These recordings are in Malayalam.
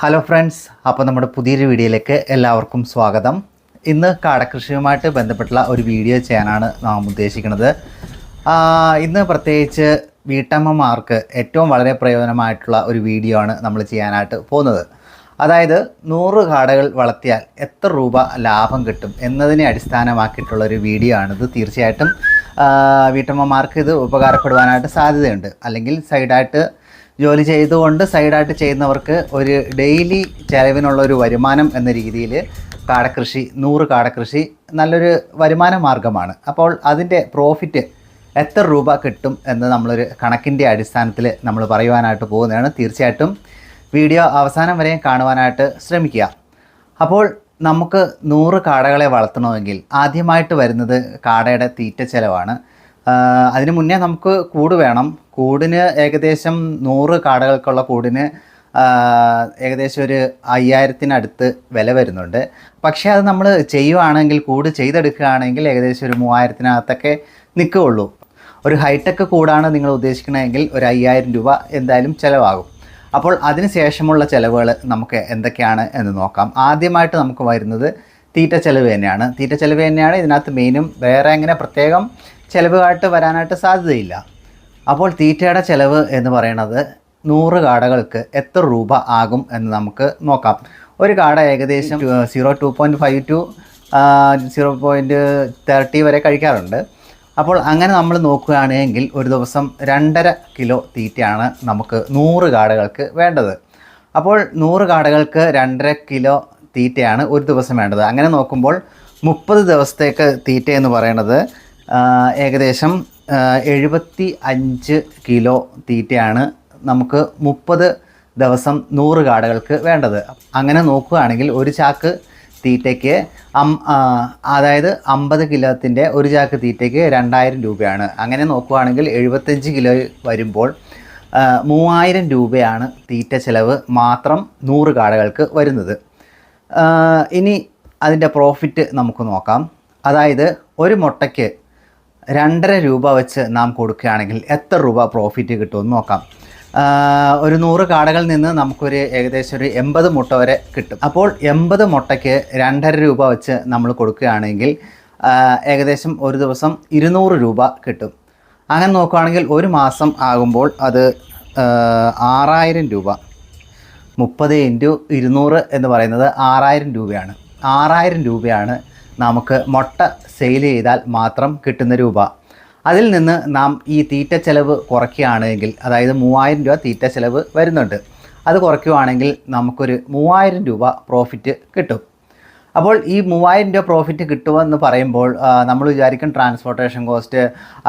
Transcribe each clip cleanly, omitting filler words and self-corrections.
ഹലോ ഫ്രണ്ട്സ്, അപ്പോൾ നമ്മുടെ പുതിയൊരു വീഡിയോയിലേക്ക് എല്ലാവർക്കും സ്വാഗതം. ഇന്ന് കാടകൃഷിയുമായിട്ട് ബന്ധപ്പെട്ടുള്ള ഒരു വീഡിയോ ചെയ്യാനാണ് നാം ഉദ്ദേശിക്കുന്നത്. ഇന്ന് പ്രത്യേകിച്ച് വീട്ടമ്മമാർക്ക് ഏറ്റവും വളരെ പ്രയോജനമായിട്ടുള്ള ഒരു വീഡിയോ ആണ് നമ്മൾ ചെയ്യാനായിട്ട് പോകുന്നത്. അതായത് 100 കാടകൾ വളർത്തിയാൽ എത്ര രൂപ ലാഭം കിട്ടും എന്നതിനെ അടിസ്ഥാനമാക്കിയിട്ടുള്ള ഒരു വീഡിയോ ആണിത്. തീർച്ചയായിട്ടും വീട്ടമ്മമാർക്ക് ഇത് ഉപകാരപ്പെടുവാനായിട്ട് സാധ്യതയുണ്ട്. അല്ലെങ്കിൽ സൈഡായിട്ട് ജോലി ചെയ്തുകൊണ്ട് സൈഡായിട്ട് ചെയ്യുന്നവർക്ക് ഒരു ഡെയിലി ചിലവിനുള്ള ഒരു വരുമാനം എന്ന രീതിയിൽ കാടകൃഷി 100 കാടകൃഷി നല്ലൊരു വരുമാന മാർഗ്ഗമാണ്. അപ്പോൾ അതിൻ്റെ പ്രോഫിറ്റ് എത്ര രൂപ കിട്ടും എന്ന് നമ്മളൊരു കണക്കിൻ്റെ അടിസ്ഥാനത്തിൽ നമ്മൾ പറയുവാനായിട്ട് പോകുന്നതാണ്. തീർച്ചയായിട്ടും വീഡിയോ അവസാനം വരെ കാണുവാനായിട്ട് ശ്രമിക്കുക. അപ്പോൾ നമുക്ക് 100 കാടകളെ വളർത്തണമെങ്കിൽ ആദ്യമായിട്ട് വരുന്നത് കാടയുടെ തീറ്റ ചെലവാണ്. അതിന് മുന്നേ നമുക്ക് കൂട് വേണം. കൂടിന് ഏകദേശം 100 കാടകൾക്കുള്ള കൂടിന് ഏകദേശം ഒരു 5000-നടുത്ത് വില വരുന്നുണ്ട്. പക്ഷേ അത് നമ്മൾ ചെയ്യുകയാണെങ്കിൽ, കൂട് ചെയ്തെടുക്കുകയാണെങ്കിൽ ഏകദേശം ഒരു 3000-നകത്തൊക്കെ നിൽക്കുകയുള്ളൂ. ഒരു ഹൈടെക് കൂടാണ് നിങ്ങൾ ഉദ്ദേശിക്കണമെങ്കിൽ ഒരു 5000 രൂപ എന്തായാലും ചിലവാകും. അപ്പോൾ അതിന് ശേഷമുള്ള ചിലവുകൾ നമുക്ക് എന്തൊക്കെയാണ് എന്ന് നോക്കാം. ആദ്യമായിട്ട് നമുക്ക് വരുന്നത് തീറ്റ ചിലവ് തന്നെയാണ്. തീറ്റ ചിലവ് തന്നെയാണ് ഇതിനകത്ത് മെയിനും. വേറെ അങ്ങനെ പ്രത്യേകം ചിലവായിട്ട് വരാനായിട്ട് സാധ്യതയില്ല. അപ്പോൾ തീറ്റയുടെ ചിലവ് എന്ന് പറയുന്നത് 100 കാടകൾക്ക് എത്ര രൂപ ആകും എന്ന് നമുക്ക് നോക്കാം. ഒരു കാട ഏകദേശം 2.5 to 0.30 വരെ കഴിക്കാറുണ്ട്. അപ്പോൾ അങ്ങനെ നമ്മൾ നോക്കുകയാണെങ്കിൽ ഒരു ദിവസം 2.5 കിലോ തീറ്റയാണ് നമുക്ക് 100 കാടകൾക്ക് വേണ്ടത്. അപ്പോൾ 100 കാടകൾക്ക് 2.5 കിലോ തീറ്റയാണ് ഒരു ദിവസം വേണ്ടത്. അങ്ങനെ നോക്കുമ്പോൾ 30 ദിവസത്തേക്ക് തീറ്റ എന്ന് പറയുന്നത് ഏകദേശം 75 കിലോ തീറ്റയാണ് നമുക്ക് 30 ദിവസം 100 കാടകൾക്ക് വേണ്ടത്. അങ്ങനെ നോക്കുകയാണെങ്കിൽ ഒരു ചാക്ക് തീറ്റയ്ക്ക് അതായത് 50 കിലോത്തിൻ്റെ ഒരു ചാക്ക് തീറ്റയ്ക്ക് 2000 രൂപയാണ്. അങ്ങനെ നോക്കുകയാണെങ്കിൽ 75 കിലോ വരുമ്പോൾ 3000 രൂപയാണ് തീറ്റ ചിലവ് മാത്രം 100 കാടകൾക്ക് വരുന്നത്. ഇനി അതിൻ്റെ പ്രോഫിറ്റ് നമുക്ക് നോക്കാം. അതായത് ഒരു മുട്ടയ്ക്ക് 2.5 രൂപ വെച്ച് നാം കൊടുക്കുകയാണെങ്കിൽ എത്ര രൂപ പ്രോഫിറ്റ് കിട്ടുമെന്ന് നോക്കാം. ഒരു 100 കാടകളിൽ നിന്ന് നമുക്കൊരു ഏകദേശം ഒരു 80 മുട്ട വരെ കിട്ടും. അപ്പോൾ 80 മുട്ടയ്ക്ക് 2.5 രൂപ വെച്ച് നമ്മൾ കൊടുക്കുകയാണെങ്കിൽ ഏകദേശം ഒരു ദിവസം 200 രൂപ കിട്ടും. അങ്ങനെ നോക്കുകയാണെങ്കിൽ ഒരു മാസം ആകുമ്പോൾ അത് 6000 രൂപ. 30 × 200 എന്ന് പറയുന്നത് 6000 രൂപയാണ്. 6000 രൂപയാണ് നമുക്ക് മുട്ട സെയിൽ ചെയ്താൽ മാത്രം കിട്ടുന്ന രൂപ. അതിൽ നിന്ന് നാം ഈ തീറ്റ ചിലവ് കുറയ്ക്കുകയാണെങ്കിൽ, അതായത് 3000 രൂപ തീറ്റ ചിലവ് വരുന്നുണ്ട്, അത് കുറയ്ക്കുകയാണെങ്കിൽ നമുക്കൊരു 3000 രൂപ പ്രോഫിറ്റ് കിട്ടും. അപ്പോൾ ഈ 3000 രൂപ പ്രോഫിറ്റ് കിട്ടുമെന്ന് പറയുമ്പോൾ നമ്മൾ വിചാരിക്കും ട്രാൻസ്പോർട്ടേഷൻ കോസ്റ്റ്,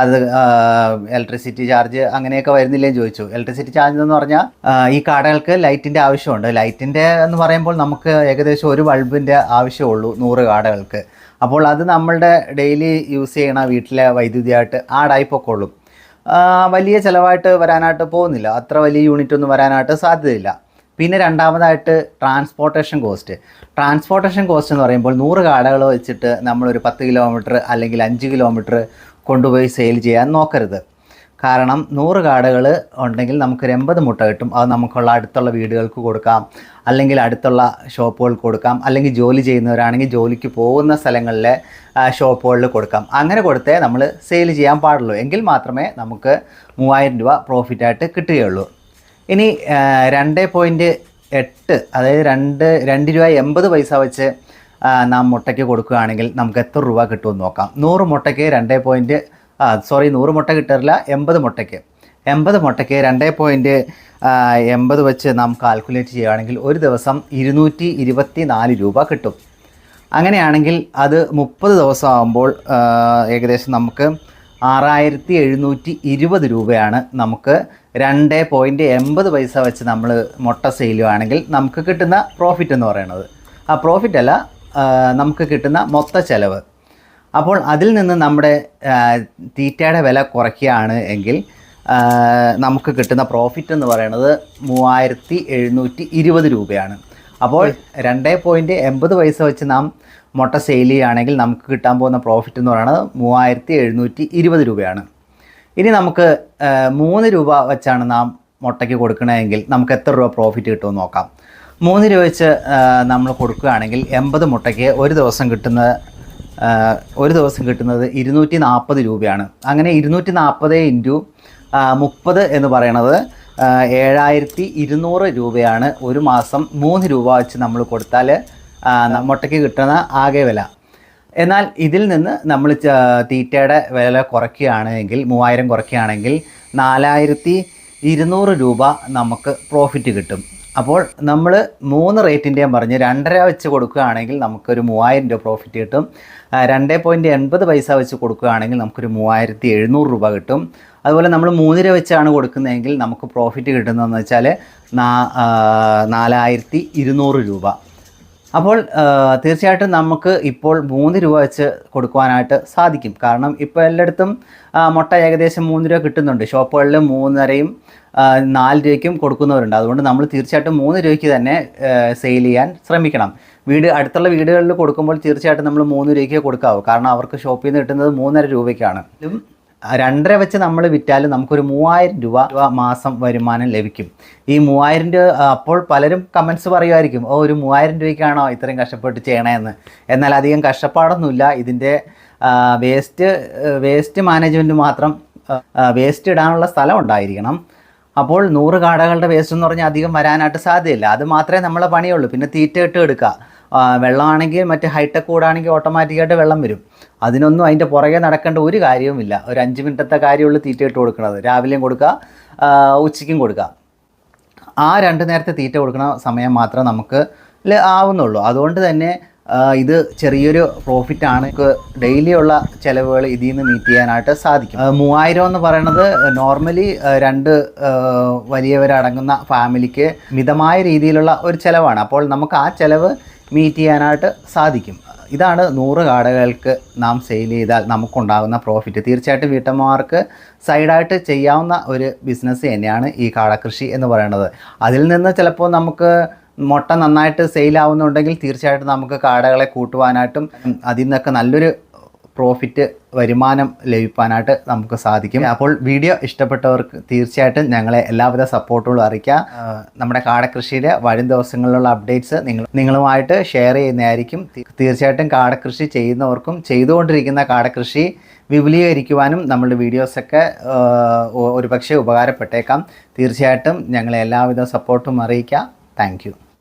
അത് ഇലക്ട്രിസിറ്റി ചാർജ് അങ്ങനെയൊക്കെ വരുന്നില്ലേന്ന് ചോദിച്ചു. ഇലക്ട്രിസിറ്റി ചാർജ് എന്ന് പറഞ്ഞാൽ ഈ കാടകൾക്ക് ലൈറ്റിൻ്റെ ആവശ്യമുണ്ട്. ലൈറ്റിൻ്റെ എന്ന് പറയുമ്പോൾ നമുക്ക് ഏകദേശം ഒരു ബൾബിൻ്റെ ആവശ്യമുള്ളൂ 100 കാടകൾക്ക്. അപ്പോൾ അത് നമ്മളുടെ ഡെയിലി യൂസ് ചെയ്യണ വീട്ടിലെ വൈദ്യുതിയായിട്ട് ആഡായി പൊക്കോളും. വലിയ ചിലവായിട്ട് വരാനായിട്ട് പോകുന്നില്ല. അത്ര വലിയ യൂണിറ്റ് ഒന്നും വരാനായിട്ട് സാധ്യതയില്ല. പിന്നെ രണ്ടാമതായിട്ട് ട്രാൻസ്പോർട്ടേഷൻ കോസ്റ്റ് എന്ന് പറയുമ്പോൾ 100 കാടകൾ വെച്ചിട്ട് നമ്മളൊരു 10 കിലോമീറ്റർ അല്ലെങ്കിൽ 5 കിലോമീറ്റർ കൊണ്ടുപോയി സെയിൽ ചെയ്യാൻ നോക്കരുത്. കാരണം 100 കാടകൾ ഉണ്ടെങ്കിൽ നമുക്കൊരു 80 മുട്ട കിട്ടും. അത് നമുക്കുള്ള അടുത്തുള്ള വീടുകൾക്ക് കൊടുക്കാം, അല്ലെങ്കിൽ അടുത്തുള്ള ഷോപ്പുകൾക്ക് കൊടുക്കാം, അല്ലെങ്കിൽ ജോലി ചെയ്യുന്നവരാണെങ്കിൽ ജോലിക്ക് പോകുന്ന സ്ഥലങ്ങളിലെ ഷോപ്പുകളിൽ കൊടുക്കാം. അങ്ങനെ കൊടുത്തേ നമ്മൾ സെയിൽ ചെയ്യാൻ പാടുള്ളൂ. എങ്കിൽ മാത്രമേ നമുക്ക് 3000 രൂപ പ്രോഫിറ്റായിട്ട് കിട്ടുകയുള്ളൂ. ഇനി 2.8 അതായത് 2 രൂപ 80 പൈസ വെച്ച് നാം മുട്ടയ്ക്ക് കൊടുക്കുകയാണെങ്കിൽ നമുക്ക് എത്ര രൂപ കിട്ടുമെന്ന് നോക്കാം. 100 മുട്ടയ്ക്ക് 100 മുട്ട കിട്ടാറില്ല, 80 മുട്ടയ്ക്ക് 2.80 വെച്ച് നാം കാൽക്കുലേറ്റ് ചെയ്യുകയാണെങ്കിൽ ഒരു ദിവസം 224 രൂപ കിട്ടും. അങ്ങനെയാണെങ്കിൽ അത് 30 ദിവസം ആകുമ്പോൾ ഏകദേശം നമുക്ക് 6720 രൂപയാണ് നമുക്ക് 2.80 പൈസ വെച്ച് നമ്മൾ മുട്ട സെയിൽ ചെയ്യുകയാണെങ്കിൽ നമുക്ക് കിട്ടുന്ന പ്രോഫിറ്റ് എന്ന് പറയുന്നത്. ആ പ്രോഫിറ്റ് അല്ല, നമുക്ക് കിട്ടുന്ന മൊത്ത ചിലവ്. അപ്പോൾ അതിൽ നിന്ന് നമ്മുടെ തീറ്റയുടെ വില കുറയ്ക്കുകയാണ് എങ്കിൽ നമുക്ക് കിട്ടുന്ന പ്രോഫിറ്റ് എന്ന് പറയുന്നത് 3720 രൂപയാണ്. അപ്പോൾ 2.80 പൈസ വെച്ച് നാം മുട്ട സെയിൽ ചെയ്യുകയാണെങ്കിൽ നമുക്ക് കിട്ടാൻ പോകുന്ന പ്രോഫിറ്റ് എന്ന് പറയുന്നത് 3720 രൂപയാണ്. ഇനി നമുക്ക് 3 രൂപ വെച്ചാണ് നാം മുട്ടയ്ക്ക് കൊടുക്കണമെങ്കിൽ നമുക്ക് എത്ര രൂപ പ്രോഫിറ്റ് കിട്ടുമെന്ന് നോക്കാം. 3 രൂപ വെച്ച് നമ്മൾ കൊടുക്കുകയാണെങ്കിൽ 80 മുട്ടയ്ക്ക് ഒരു ദിവസം കിട്ടുന്നത് 240 രൂപയാണ്. അങ്ങനെ 240 ഇൻറ്റു 30 എന്ന് പറയണത് 7200 രൂപയാണ് ഒരു മാസം 3 രൂപ വെച്ച് നമ്മൾ കൊടുത്താൽ മുട്ടയ്ക്ക് കിട്ടുന്ന ആകെ വില. എന്നാൽ ഇതിൽ നിന്ന് നമ്മൾ തീറ്റയുടെ വില കുറയ്ക്കുകയാണെങ്കിൽ 3000 കുറയ്ക്കുകയാണെങ്കിൽ 4200 രൂപ നമുക്ക് പ്രോഫിറ്റ് കിട്ടും. അപ്പോൾ നമ്മൾ 3 റേറ്റിൻ്റെയും പറഞ്ഞ് 2.5 വെച്ച് കൊടുക്കുകയാണെങ്കിൽ നമുക്കൊരു 3000 രൂപ പ്രോഫിറ്റ് കിട്ടും. 2.80 പൈസ വെച്ച് കൊടുക്കുകയാണെങ്കിൽ നമുക്കൊരു 3700 രൂപ കിട്ടും. അതുപോലെ നമ്മൾ 3 രൂപ വെച്ചാണ് കൊടുക്കുന്നതെങ്കിൽ നമുക്ക് പ്രോഫിറ്റ് കിട്ടുന്നതെന്ന് വെച്ചാൽ 4200 രൂപ. അപ്പോൾ തീർച്ചയായിട്ടും നമുക്ക് ഇപ്പോൾ 3 രൂപ വെച്ച് കൊടുക്കുവാനായിട്ട് സാധിക്കും. കാരണം ഇപ്പോൾ എല്ലായിടത്തും മുട്ട ഏകദേശം 3 രൂപ കിട്ടുന്നുണ്ട്. ഷോപ്പുകളിൽ 3.5യും 4 രൂപയ്ക്കും കൊടുക്കുന്നവരുണ്ട്. അതുകൊണ്ട് നമ്മൾ തീർച്ചയായിട്ടും 3 രൂപയ്ക്ക് തന്നെ സെയിൽ ചെയ്യാൻ ശ്രമിക്കണം. അടുത്തുള്ള വീടുകളിൽ കൊടുക്കുമ്പോൾ തീർച്ചയായിട്ടും നമ്മൾ 3 രൂപയ്ക്ക് കൊടുക്കാവൂ. കാരണം അവർക്ക് ഷോപ്പിൽ നിന്ന് കിട്ടുന്നത് 3.5 രൂപയ്ക്കാണ്. 2.5 വെച്ച് നമ്മൾ വിറ്റാൽ നമുക്കൊരു 3000 രൂപ മാസം വരുമാനം ലഭിക്കും. ഈ 3000 രൂപ അപ്പോൾ പലരും കമൻസ് പറയുമായിരിക്കും, ഒരു 3000 രൂപയ്ക്കാണോ ഇത്രയും കഷ്ടപ്പെട്ട് ചെയ്യണമെന്ന്. എന്നാൽ അധികം കഷ്ടപ്പാടൊന്നുമില്ല. ഇതിൻ്റെ വേസ്റ്റ് മാനേജ്മെൻറ്റ് മാത്രം, വേസ്റ്റ് ഇടാനുള്ള സ്ഥലം ഉണ്ടായിരിക്കണം. അപ്പോൾ 100 കാടകളുടെ വേസ്റ്റ് എന്ന് പറഞ്ഞാൽ അധികം വരാനായിട്ട് സാധ്യതയില്ല. അത് മാത്രമേ നമ്മളെ പണിയുള്ളൂ. പിന്നെ തീറ്റ ഇട്ട് എടുക്കുക. വെള്ളമാണെങ്കിൽ മറ്റേ ഹൈടെക് കൂടാണെങ്കിൽ ഓട്ടോമാറ്റിക്കായിട്ട് വെള്ളം വരും. അതിനൊന്നും അതിൻ്റെ പുറകെ നടക്കേണ്ട ഒരു കാര്യവുമില്ല. ഒരു 5 മിനിറ്റത്തെ കാര്യമുള്ളൂ തീറ്റ ഇട്ട് കൊടുക്കുന്നത്. രാവിലെയും കൊടുക്കുക, ഉച്ചയ്ക്കും കൊടുക്കുക. ആ 2 നേരത്തെ തീറ്റ കൊടുക്കുന്ന സമയം മാത്രമേ നമുക്ക് ആവുന്നുള്ളൂ. അതുകൊണ്ട് തന്നെ ഇത് ചെറിയൊരു പ്രോഫിറ്റാണ്. ഡെയിലി ഉള്ള ചിലവുകൾ ഇതിൽ നിന്ന് മീറ്റ് ചെയ്യാനായിട്ട് സാധിക്കും. 3000 എന്ന് പറയുന്നത് നോർമലി 2 വലിയവരടങ്ങുന്ന ഫാമിലിക്ക് മിതമായ രീതിയിലുള്ള ഒരു ചിലവാണ്. അപ്പോൾ നമുക്ക് ആ ചിലവ് മീറ്റ് ചെയ്യാനായിട്ട് സാധിക്കും. ഇതാണ് 100 കാടകൾക്ക് നാം സെയിൽ ചെയ്താൽ നമുക്കുണ്ടാകുന്ന പ്രോഫിറ്റ്. തീർച്ചയായിട്ടും വീട്ടമ്മമാർക്ക് സൈഡായിട്ട് ചെയ്യാവുന്ന ഒരു ബിസിനസ് തന്നെയാണ് ഈ കാടകൃഷി എന്ന് പറയുന്നത്. അതിൽ നിന്ന് ചിലപ്പോൾ നമുക്ക് മുട്ട നന്നായിട്ട് സെയിലാവുന്നുണ്ടെങ്കിൽ തീർച്ചയായിട്ടും നമുക്ക് കാടകളെ കൂട്ടുവാനായിട്ടും അതിൽ നിന്നൊക്കെ നല്ലൊരു പ്രോഫിറ്റ് വരുമാനം ലഭിക്കാനായിട്ട് നമുക്ക് സാധിക്കും. അപ്പോൾ വീഡിയോ ഇഷ്ടപ്പെട്ടവർക്ക് തീർച്ചയായിട്ടും ഞങ്ങളെ എല്ലാവിധ സപ്പോർട്ടുകളും അറിയിക്കുക. നമ്മുടെ കാടകൃഷിയുടെ വരും ദിവസങ്ങളിലുള്ള അപ്ഡേറ്റ്സ് നിങ്ങളുമായിട്ട് ഷെയർ ചെയ്യുന്നതായിരിക്കും. തീർച്ചയായിട്ടും കാടകൃഷി ചെയ്യുന്നവർക്കും ചെയ്തുകൊണ്ടിരിക്കുന്ന കാടകൃഷി വിപുലീകരിക്കുവാനും നമ്മളുടെ വീഡിയോസൊക്കെ ഒരുപക്ഷെ ഉപകാരപ്പെട്ടേക്കാം. തീർച്ചയായിട്ടും ഞങ്ങളെ എല്ലാവിധ സപ്പോർട്ടും അറിയിക്കുക. Thank you.